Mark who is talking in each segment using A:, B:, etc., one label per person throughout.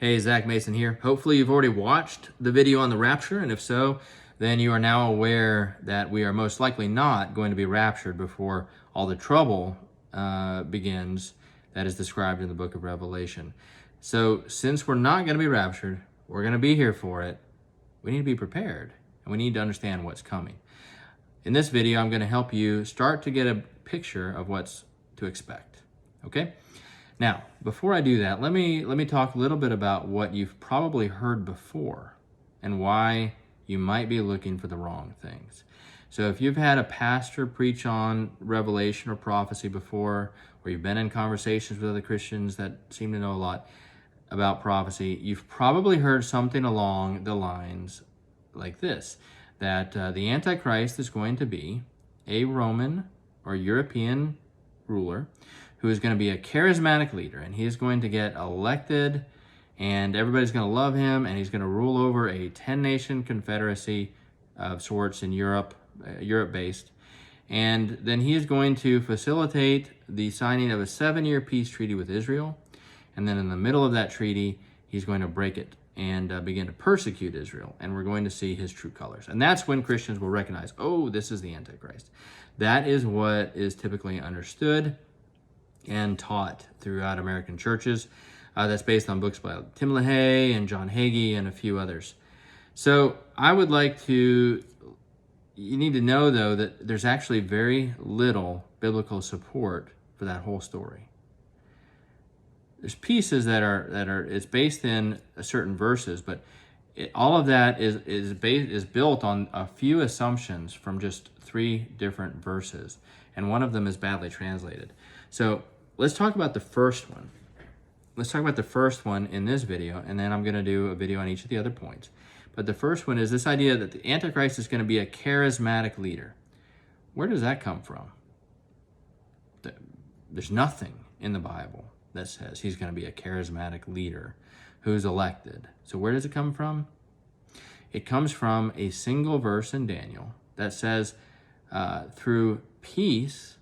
A: Hey, Zach Mason here. Hopefully you've already watched the video on the rapture, and if so, then you are now aware that we are most likely not going to be raptured before all the trouble begins that is described in the book of Revelation. So since we're not going to be raptured, we're going to be here for it, we need to be prepared, and we need to understand what's coming. In this video, I'm going to help you start to get a picture of what's to expect, okay? Now, before I do that, let me talk a little bit about what you've probably heard before and why you might be looking for the wrong things. So if you've had a pastor preach on revelation or prophecy before, or you've been in conversations with other Christians that seem to know a lot about prophecy, you've probably heard something along the lines like this, that the Antichrist is going to be a Roman or European ruler who is going to be a charismatic leader, and he is going to get elected, and everybody's going to love him, and he's going to rule over a 10-nation confederacy of sorts in Europe, Europe-based, and then he is going to facilitate the signing of a 7-year peace treaty with Israel, and then in the middle of that treaty, he's going to break it and begin to persecute Israel, and we're going to see his true colors. And that's when Christians will recognize, oh, this is the Antichrist. That is what is typically understood and taught throughout American churches. That's based on books by Tim LaHaye and John Hagee and a few others. So I would like to, you need to know though that there's actually very little biblical support for that whole story. There's pieces that are it's based in certain verses, but all of that is built on a few assumptions from just 3 different verses, and one of them is badly translated. So let's talk about the first one. Let's talk about the first one in this video, and then I'm going to do a video on each of the other points. But the first one is this idea that the Antichrist is going to be a charismatic leader. Where does that come from? There's nothing in the Bible that says he's going to be a charismatic leader who's elected. So where does it come from? It comes from a single verse in Daniel that says, through peace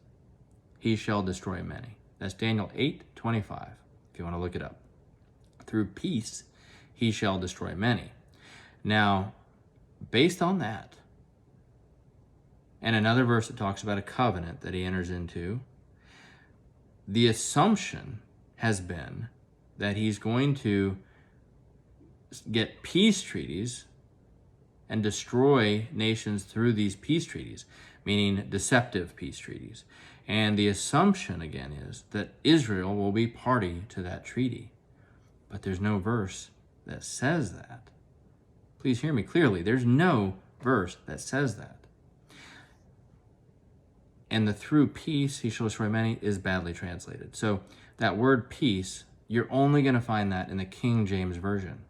A: he shall destroy many. That's Daniel 8:25, if you want to look it up. Through peace he shall destroy many. Now, based on that, and another verse that talks about a covenant that he enters into, the assumption has been that he's going to get peace treaties and destroy nations through these peace treaties, meaning deceptive peace treaties. And the assumption, again, is that Israel will be party to that treaty. But there's no verse that says that. Please hear me clearly. There's no verse that says that. And the through peace he shall destroy many is badly translated. So that word peace, you're only going to find that in the King James Version.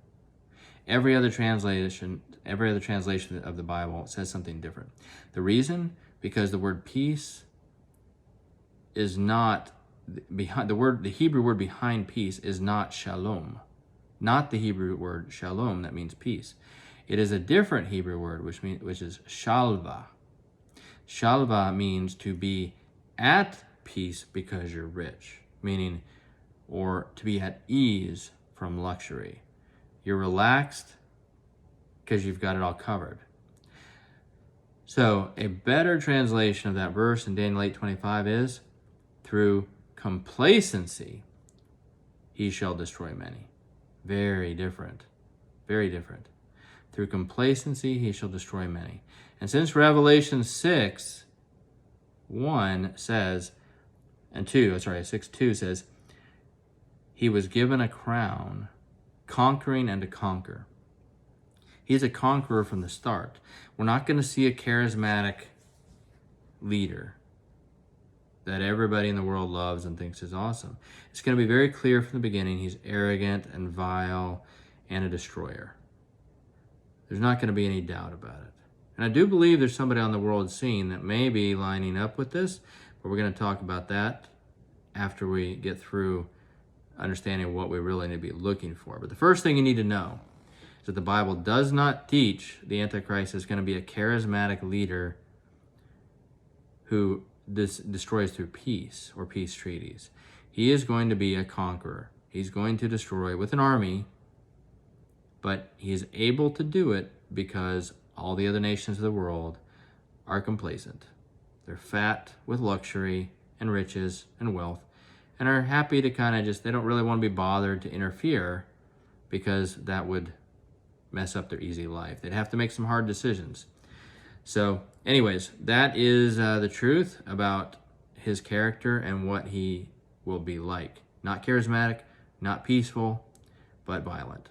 A: Every other translation of the Bible says something different. The reason? Because the word peace is not behind the Hebrew word behind peace is not shalom, not the Hebrew word shalom that means peace. It is a different Hebrew word which is shalva. Shalva means to be at peace because you're rich, meaning, or to be at ease from luxury. You're relaxed because you've got it all covered. So a better translation of that verse in Daniel 8:25 is, through complacency he shall destroy many. Very different. Very different. Through complacency he shall destroy many. And since Revelation 6:1 says, and 6:2 says, he was given a crown, conquering and to conquer. He's a conqueror from the start. We're not going to see a charismatic leader that everybody in the world loves and thinks is awesome. It's going to be very clear from the beginning he's arrogant and vile and a destroyer. There's not going to be any doubt about it. And I do believe there's somebody on the world scene that may be lining up with this, but we're going to talk about that after we get through understanding what we really need to be looking for. But the first thing you need to know is that the Bible does not teach the Antichrist is going to be a charismatic leader who destroys through peace or peace treaties. He is going to be a conqueror. He's going to destroy with an army but he's able to do it because all the other nations of the world are complacent. They're fat with luxury and riches and wealth, and are happy to kind of just, they don't really want to be bothered to interfere because that would mess up their easy life. They'd have to make some hard decisions. So anyways, that is the truth about his character and what he will be like. Not charismatic, not peaceful, but violent.